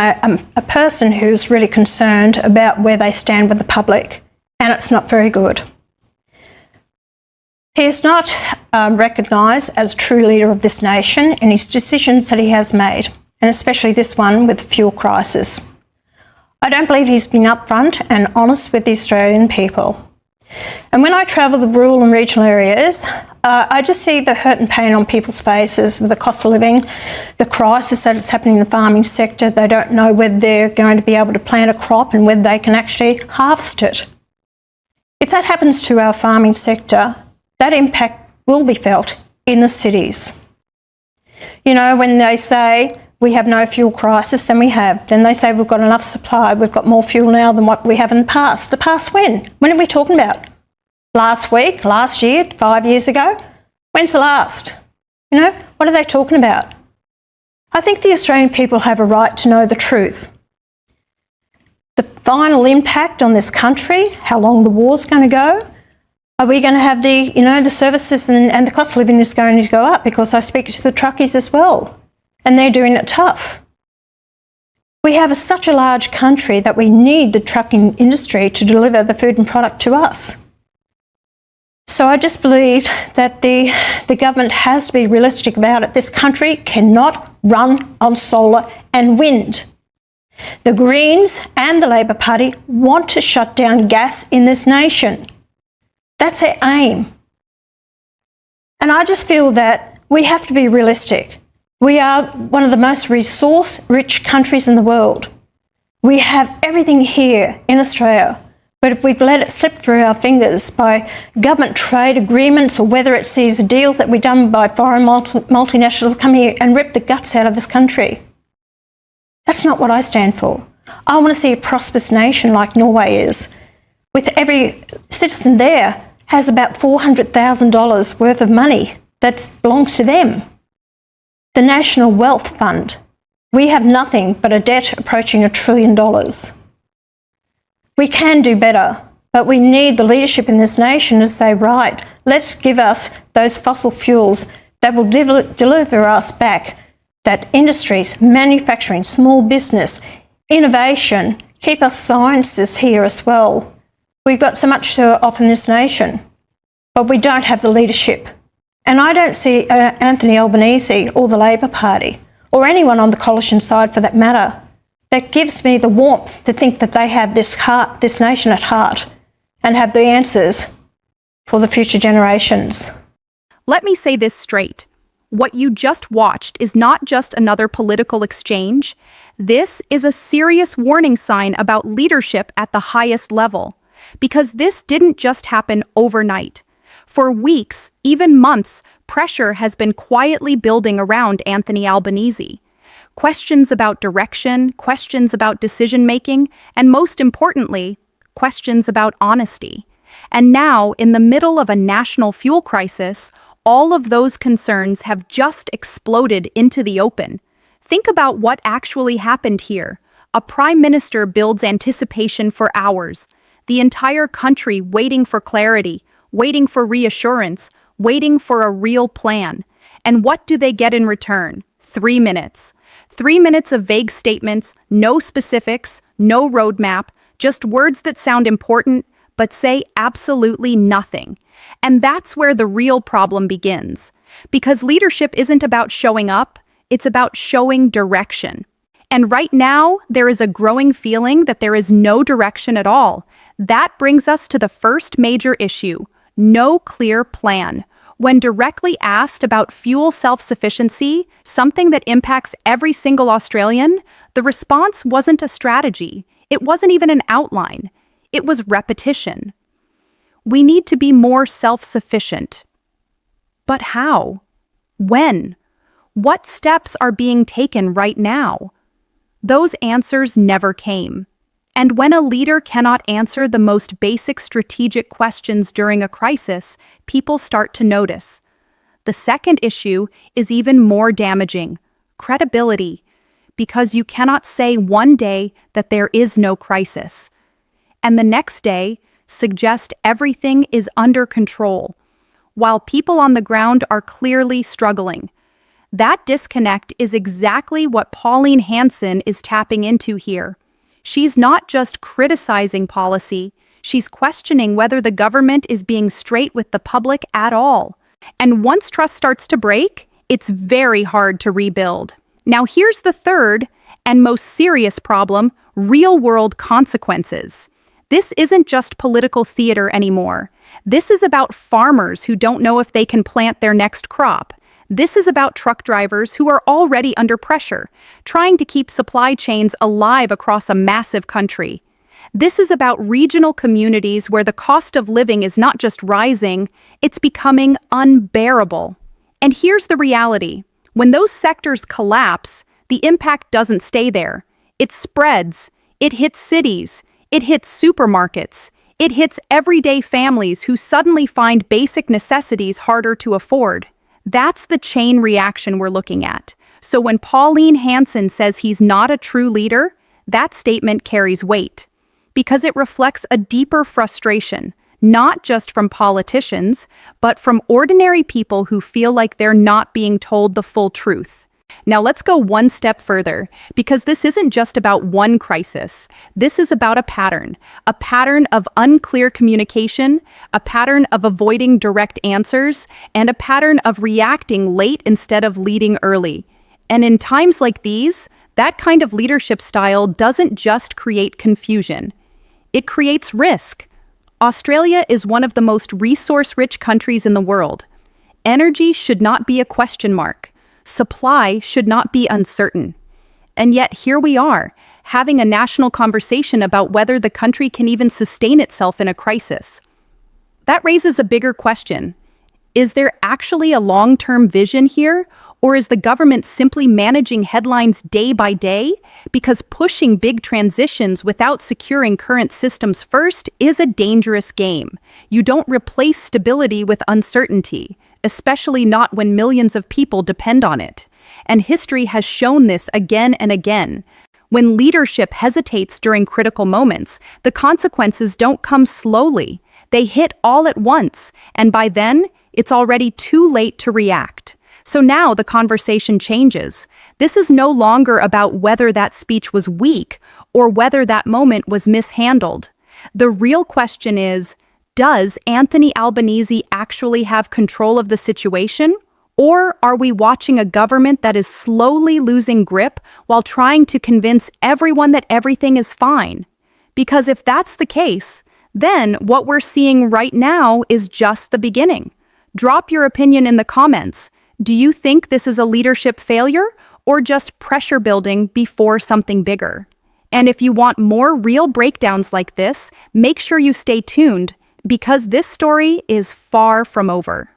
I'm a person who's really concerned about where they stand with the public, and it's not very good. He is not recognised as a true leader of this nation in his decisions that he has made, and especially this one with the fuel crisis. I don't believe he's been upfront and honest with the Australian people. And when I travel the rural and regional areas, I just see the hurt and pain on people's faces with the cost of living, the crisis that is happening in the farming sector. They don't know whether they're going to be able to plant a crop and whether they can actually harvest it. If that happens to our farming sector, that impact will be felt in the cities. You know, when they say we have no fuel crisis, then we have. Then they say we've got enough supply, we've got more fuel now than what we have in the past. The past when? When are we talking about? Last week, last year, 5 years ago? When's the last? You know, what are they talking about? I think the Australian people have a right to know the truth. The final impact on this country, how long the war's going to go. Are we going to have the services and the cost of living is going to go up? Because I speak to the truckies as well, and they're doing it tough. We have such a large country that we need the trucking industry to deliver the food and product to us. So I just believe that the government has to be realistic about it. This country cannot run on solar and wind. The Greens and the Labor Party want to shut down gas in this nation. That's their aim. And I just feel that we have to be realistic. We are one of the most resource-rich countries in the world. We have everything here in Australia, but if we've let it slip through our fingers by government trade agreements, or whether it's these deals that we've done by foreign multinationals come here and rip the guts out of this country. That's not what I stand for. I want to see a prosperous nation like Norway is, with every citizen there has about $400,000 worth of money that belongs to them. The National Wealth Fund. We have nothing but a debt approaching $1 trillion. We can do better, but we need the leadership in this nation to say, right, let's give us those fossil fuels that will deliver us back, that industries, manufacturing, small business, innovation, keep us scientists here as well. We've got so much to offer in this nation, but we don't have the leadership. And I don't see Anthony Albanese or the Labor Party, or anyone on the coalition side for that matter, that gives me the warmth to think that they have this nation at heart and have the answers for the future generations. Let me say this straight. What you just watched is not just another political exchange. This is a serious warning sign about leadership at the highest level. Because this didn't just happen overnight. For weeks, even months, pressure has been quietly building around Anthony Albanese. Questions about direction, questions about decision-making, and most importantly, questions about honesty. And now, in the middle of a national fuel crisis, all of those concerns have just exploded into the open. Think about what actually happened here. A prime minister builds anticipation for hours. The entire country waiting for clarity, waiting for reassurance, waiting for a real plan. And what do they get in return? 3 minutes. 3 minutes of vague statements, no specifics, no roadmap, just words that sound important, but say absolutely nothing. And that's where the real problem begins. Because leadership isn't about showing up, it's about showing direction. And right now, there is a growing feeling that there is no direction at all. That brings us to the first major issue, no clear plan. When directly asked about fuel self-sufficiency, something that impacts every single Australian, the response wasn't a strategy. It wasn't even an outline. It was repetition. We need to be more self-sufficient. But how? When? What steps are being taken right now? Those answers never came. And when a leader cannot answer the most basic strategic questions during a crisis, people start to notice. The second issue is even more damaging: credibility, because you cannot say one day that there is no crisis, and the next day suggest everything is under control, while people on the ground are clearly struggling. That disconnect is exactly what Pauline Hanson is tapping into here. She's not just criticizing policy, she's questioning whether the government is being straight with the public at all. And once trust starts to break, it's very hard to rebuild. Now here's the third and most serious problem: real-world consequences. This isn't just political theater anymore. This is about farmers who don't know if they can plant their next crop. This is about truck drivers who are already under pressure, trying to keep supply chains alive across a massive country. This is about regional communities where the cost of living is not just rising, it's becoming unbearable. And here's the reality: when those sectors collapse, the impact doesn't stay there. It spreads. It hits cities. It hits supermarkets. It hits everyday families who suddenly find basic necessities harder to afford. That's the chain reaction we're looking at. So when Pauline Hanson says he's not a true leader, that statement carries weight, because it reflects a deeper frustration, not just from politicians, but from ordinary people who feel like they're not being told the full truth. Now let's go one step further, because this isn't just about one crisis. This is about a pattern of unclear communication, a pattern of avoiding direct answers, and a pattern of reacting late instead of leading early. And in times like these, that kind of leadership style doesn't just create confusion. It creates risk. Australia is one of the most resource-rich countries in the world. Energy should not be a question mark. Supply should not be uncertain. And yet here we are, having a national conversation about whether the country can even sustain itself in a crisis. That raises a bigger question. Is there actually a long-term vision here, or is the government simply managing headlines day by day? Because pushing big transitions without securing current systems first is a dangerous game. You don't replace stability with uncertainty, especially not when millions of people depend on it. And history has shown this again and again. When leadership hesitates during critical moments, the consequences don't come slowly. They hit all at once, and by then, it's already too late to react. So now the conversation changes. This is no longer about whether that speech was weak or whether that moment was mishandled. The real question is, does Anthony Albanese actually have control of the situation? Or are we watching a government that is slowly losing grip while trying to convince everyone that everything is fine? Because if that's the case, then what we're seeing right now is just the beginning. Drop your opinion in the comments. Do you think this is a leadership failure or just pressure building before something bigger? And if you want more real breakdowns like this, make sure you stay tuned, because this story is far from over.